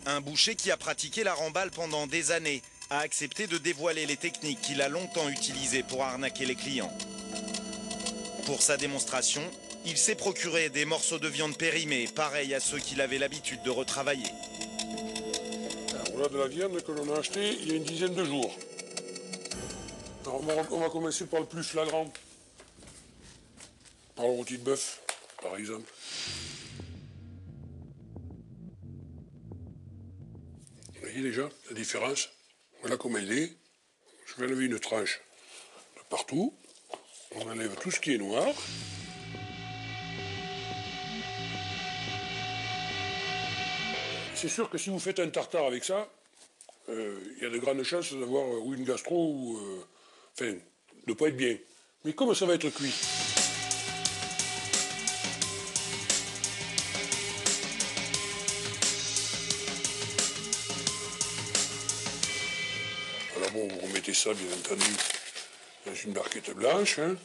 Un boucher qui a pratiqué la remballe pendant des années a accepté de dévoiler les techniques qu'il a longtemps utilisées pour arnaquer les clients. Pour sa démonstration, il s'est procuré des morceaux de viande périmés, pareils à ceux qu'il avait l'habitude de retravailler. Voilà de la viande que l'on a achetée il y a une dizaine de jours. Alors on va commencer par le plus flagrant. Par le rôti de bœuf, par exemple. Vous voyez déjà la différence? Voilà comment il est. Je vais enlever une tranche de partout. On enlève tout ce qui est noir. C'est sûr que si vous faites un tartare avec ça, il y a de grandes chances d'avoir ou une gastro ou... enfin, de ne pas être bien. Mais comme ça va être cuit. Alors bon, vous remettez ça, bien entendu, dans une barquette blanche. Hein.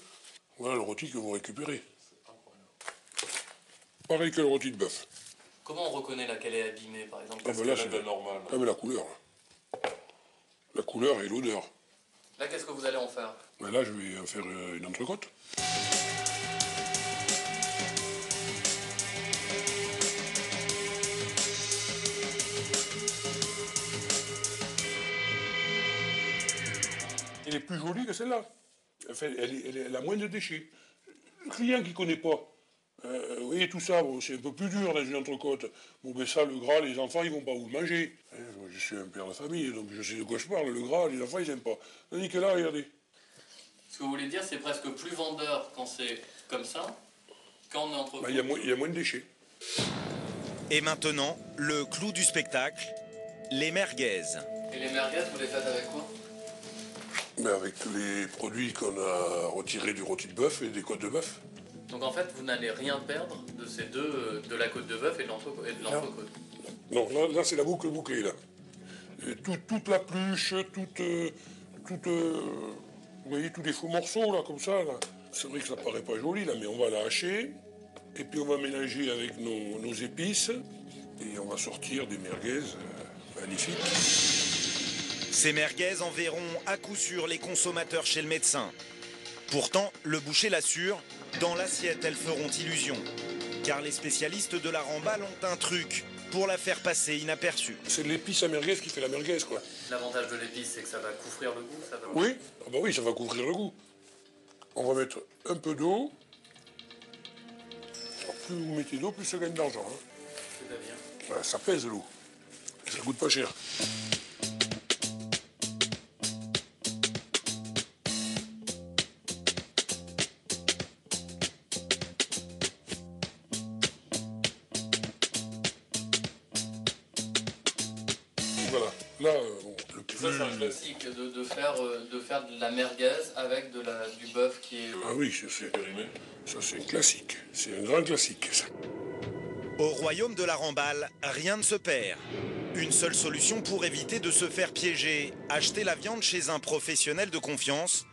Voilà le rôti que vous récupérez. Pareil que le rôti de bœuf. Comment on reconnaît laquelle est abîmée, par exemple? Ah ben là, c'est normal. Ah mais la couleur. La couleur et l'odeur. Là, qu'est-ce que vous allez en faire? Ben là, je vais en faire une entrecôte. Elle est plus jolie que celle-là. Enfin, elle a moins de déchets. Le client qui ne connaît pas, vous voyez tout ça, bon, c'est un peu plus dur dans une entrecôte. Bon, ben ça, le gras, les enfants, ils vont pas vous le manger. Je suis un père de famille, donc je sais de quoi je parle. Le gras, les enfants, ils n'aiment pas. Tandis que là, regardez. Ce que vous voulez dire, c'est presque plus vendeur quand c'est comme ça, quand on est entrecôte. Ben, il y a moins de déchets. Et maintenant, le clou du spectacle, les merguez. Et les merguez, vous les faites avec quoi? Ben, avec tous les produits qu'on a retirés du rôti de bœuf et des côtes de bœuf. Donc en fait, vous n'allez rien perdre de ces deux, de la côte de bœuf et de l'entrecôte. Non, là c'est la boucle bouclée, là. Et toute la pluche, vous voyez, tous les faux morceaux, là, comme ça, là. C'est vrai que ça paraît pas joli, là, mais on va la hacher. Et puis on va mélanger avec nos épices. Et on va sortir des merguez magnifiques. Ces merguez enverront à coup sûr les consommateurs chez le médecin. Pourtant, le boucher l'assure, dans l'assiette, elles feront illusion. Car les spécialistes de la remballe ont un truc pour la faire passer inaperçue. C'est l'épice à merguez qui fait la merguez, quoi. L'avantage de l'épice, c'est que ça va couvrir le goût, ça va... Oui, ah bah oui, ça va couvrir le goût. On va mettre un peu d'eau. Plus vous mettez d'eau, plus ça gagne d'argent. Hein. C'est-à-dire? Ça pèse l'eau. Ça coûte pas cher. Voilà. Là, bon, le plus... Ça, c'est un classique de faire de la merguez avec du bœuf qui est... Ah oui, ça c'est un classique. C'est un grand classique, ça. Au royaume de la remballe, rien ne se perd. Une seule solution pour éviter de se faire piéger, acheter la viande chez un professionnel de confiance